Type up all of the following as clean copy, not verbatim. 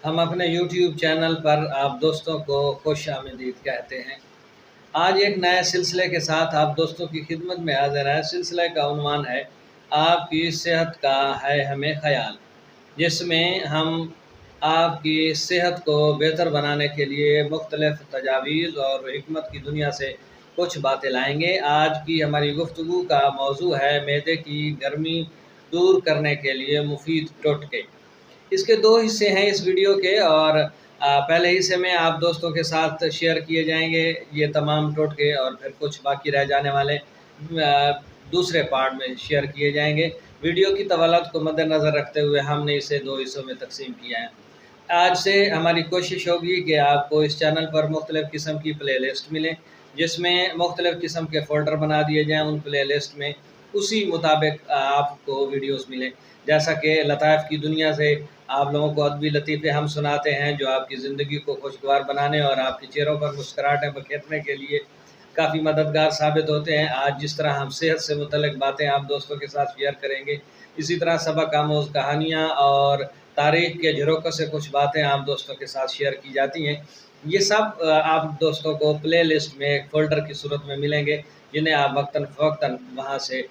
ہم اپنے YouTube channel پر آپ دوستوں کو خوش آمدید کہتے ہیں۔ آج ایک نئے سلسلے کے ساتھ آپ دوستوں کی خدمت میں حاضر ہے۔ سلسلے کا عنوان ہے آپ کی صحت کا ہے ہمیں خیال، جس میں ہم آپ کی صحت کو بہتر بنانے کے لیے مختلف تجاویز اور حکمت کی دنیا سے کچھ باتیں لائیں گے۔ آج کی ہماری گفتگو کا موضوع ہے معدے کی گرمی دور کرنے کے لیے مفید ٹوٹکے۔ اس کے دو حصے ہیں اس ویڈیو کے، اور پہلے حصے میں آپ دوستوں کے ساتھ شیئر کیے جائیں گے یہ تمام ٹوٹکے، اور پھر کچھ باقی رہ جانے والے دوسرے پارٹ میں شیئر کیے جائیں گے۔ ویڈیو کی طوالت کو مد نظر رکھتے ہوئے ہم نے اسے دو حصوں میں تقسیم کیا ہے۔ آج سے ہماری کوشش ہوگی کہ آپ کو اس چینل پر مختلف قسم کی پلے لسٹ ملیں، جس میں مختلف قسم کے فولڈر بنا دیے جائیں۔ ان پلے لسٹ میں اسی مطابق آپ کو ویڈیوز ملیں، جیسا کہ لطائف کی دنیا سے آپ لوگوں کو ادبی لطیفے ہم سناتے ہیں جو آپ کی زندگی کو خوشگوار بنانے اور آپ کے چہروں پر مسکراہٹیں بکھیرنے کے لیے کافی مددگار ثابت ہوتے ہیں۔ آج جس طرح ہم صحت سے متعلق باتیں آپ دوستوں کے ساتھ شیئر کریں گے، اسی طرح سبق آموز کہانیاں اور تاریخ کے جھروکوں سے کچھ باتیں آپ دوستوں کے ساتھ شیئر کی جاتی ہیں۔ یہ سب آپ دوستوں کو پلے لسٹ میں ایک فولڈر کی صورت میں ملیں گے، جنہیں آپ وقتاً فوقتاً وہاں سے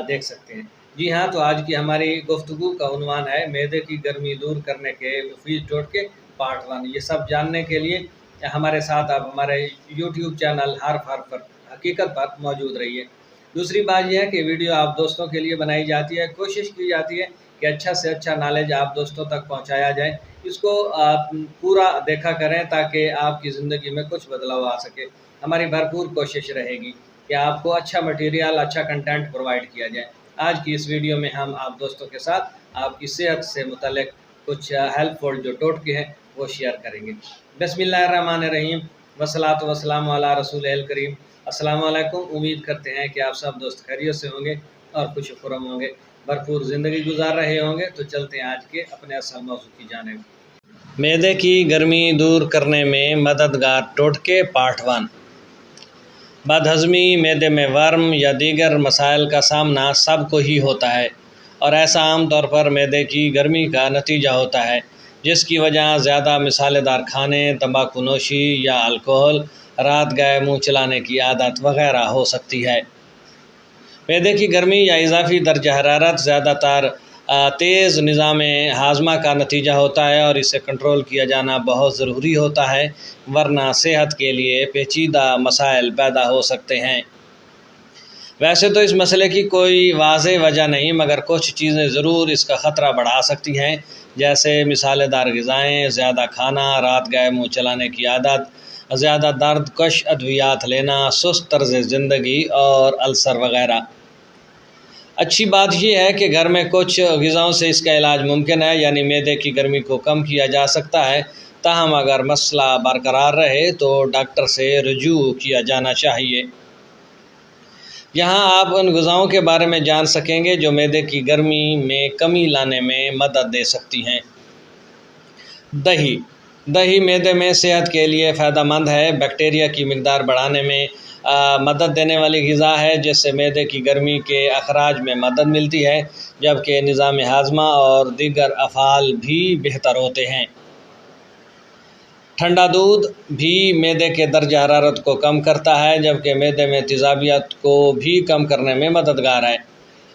دیکھ سکتے ہیں۔ جی ہاں، تو آج کی ہماری گفتگو کا عنوان ہے معدے کی گرمی دور کرنے کے مفید ٹوٹکے پارٹ 1۔ یہ سب جاننے کے لیے ہمارے ساتھ آپ ہمارے YouTube چینل حرف پر حقیقت پر موجود رہیے۔ دوسری بات یہ ہے کہ ویڈیو آپ دوستوں کے لیے بنائی جاتی ہے، کوشش کی جاتی ہے کہ اچھا سے اچھا نالج آپ دوستوں تک پہنچایا جائے۔ اس کو پورا دیکھا کریں تاکہ آپ کی زندگی میں کچھ بدلاؤ آ سکے۔ ہماری بھرپور کوشش رہے گی کہ آپ کو اچھا مٹیریل، اچھا کنٹینٹ پرووائڈ کیا جائے۔ آج کی اس ویڈیو میں ہم آپ دوستوں کے ساتھ آپ کی صحت سے متعلق کچھ ہیلپ فل جو ٹوٹکے ہیں وہ شیئر کریں گے۔ بسم اللہ الرحمن الرحیم، والصلاۃ والسلام علی رسول الکریم۔ السلام علیکم۔ امید کرتے ہیں کہ آپ سب دوست خیریت سے ہوں گے اور خوش و خرم ہوں گے، بھرپور زندگی گزار رہے ہوں گے۔ تو چلتے ہیں آج کے اپنے اصل موضوع کی جانب۔ معدے کی گرمی دور کرنے میں مددگار ٹوٹکے پارٹ 1۔ بد ہضمی، معدے میں ورم یا دیگر مسائل کا سامنا سب کو ہی ہوتا ہے، اور ایسا عام طور پر معدے کی گرمی کا نتیجہ ہوتا ہے، جس کی وجہ زیادہ مسالے دار کھانے، تمباکو نوشی یا الکوہل، رات گئے منہ چلانے کی عادت وغیرہ ہو سکتی ہے۔ معدے کی گرمی یا اضافی درجہ حرارت زیادہ تر تیز نظام ہاضمہ کا نتیجہ ہوتا ہے، اور اسے کنٹرول کیا جانا بہت ضروری ہوتا ہے، ورنہ صحت کے لیے پیچیدہ مسائل پیدا ہو سکتے ہیں۔ ویسے تو اس مسئلے کی کوئی واضح وجہ نہیں، مگر کچھ چیزیں ضرور اس کا خطرہ بڑھا سکتی ہیں، جیسے مسالے دار غذائیں، زیادہ کھانا، رات گئے منہ چلانے کی عادت، زیادہ درد کش ادویات لینا، سست طرز زندگی اور السر وغیرہ۔ اچھی بات یہ ہے کہ گھر میں کچھ غذاؤں سے اس کا علاج ممکن ہے، یعنی معدے کی گرمی کو کم کیا جا سکتا ہے۔ تاہم اگر مسئلہ برقرار رہے تو ڈاکٹر سے رجوع کیا جانا چاہیے۔ یہاں آپ ان غذاؤں کے بارے میں جان سکیں گے جو معدے کی گرمی میں کمی لانے میں مدد دے سکتی ہیں۔ دہی معدے میں صحت کے لیے فائدہ مند ہے، بیکٹیریا کی مقدار بڑھانے میں مدد دینے والی غذا ہے، جس سے معدے کی گرمی کے اخراج میں مدد ملتی ہے، جبکہ نظام ہاضمہ اور دیگر افعال بھی بہتر ہوتے ہیں۔ ٹھنڈا دودھ بھی معدے کے درجہ حرارت کو کم کرتا ہے، جبکہ معدے میں تیزابیت کو بھی کم کرنے میں مددگار ہے۔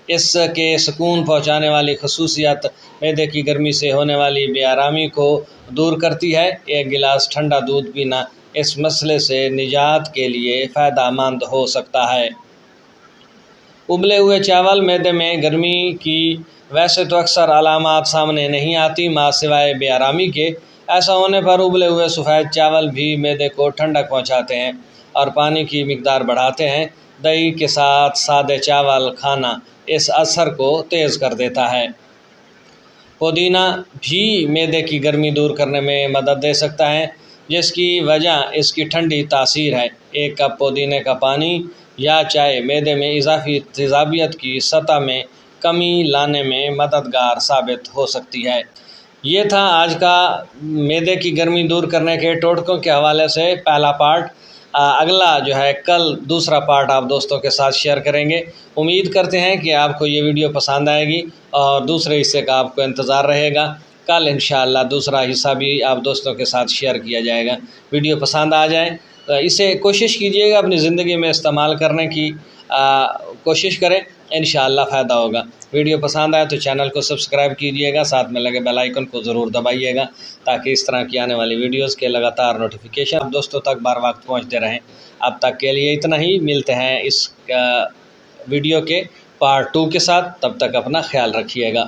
اس کے سکون پہنچانے والی خصوصیت معدے کی گرمی سے ہونے والی بے آرامی کو دور کرتی ہے۔ ایک گلاس ٹھنڈا دودھ پینا اس مسئلے سے نجات کے لیے فائدہ مند ہو سکتا ہے۔ ابلے ہوئے چاول معدے میں گرمی کی ویسے تو اکثر علامات سامنے نہیں آتی ماں سوائے بے آرامی کے۔ ایسا ہونے پر ابلے ہوئے سفید چاول بھی معدے کو ٹھنڈک پہنچاتے ہیں اور پانی کی مقدار بڑھاتے ہیں۔ دہی کے ساتھ سادے چاول کھانا اس اثر کو تیز کر دیتا ہے۔ پودینہ بھی معدے کی گرمی دور کرنے میں مدد دے سکتا ہے، جس کی وجہ اس کی ٹھنڈی تاثیر ہے۔ ایک کپ پودینے کا پانی یا چائے معدے میں اضافی تیزابیت کی سطح میں کمی لانے میں مددگار ثابت ہو سکتی ہے۔ یہ تھا آج کا معدے کی گرمی دور کرنے کے ٹوٹکوں کے حوالے سے پہلا پارٹ۔ اگلا جو ہے کل دوسرا پارٹ آپ دوستوں کے ساتھ شیئر کریں گے۔ امید کرتے ہیں کہ آپ کو یہ ویڈیو پسند آئے گی اور دوسرے حصے کا آپ کو انتظار رہے گا۔ کل انشاءاللہ دوسرا حصہ بھی آپ دوستوں کے ساتھ شیئر کیا جائے گا۔ ویڈیو پسند آ جائے تو اسے کوشش کیجیے گا اپنی زندگی میں استعمال کرنے کی کوشش کریں، انشاءاللہ فائدہ ہوگا۔ ویڈیو پسند آئے تو چینل کو سبسکرائب کیجیے گا، ساتھ میں لگے بیل آئیکن کو ضرور دبائیے گا تاکہ اس طرح کی آنے والی ویڈیوز کے لگاتار نوٹیفیکیشن آپ دوستوں تک بار وقت پہنچتے رہیں۔ اب تک کے لیے اتنا ہی، ملتے ہیں اس ویڈیو کے پارٹ 2 کے ساتھ، تب تک اپنا خیال رکھیے گا۔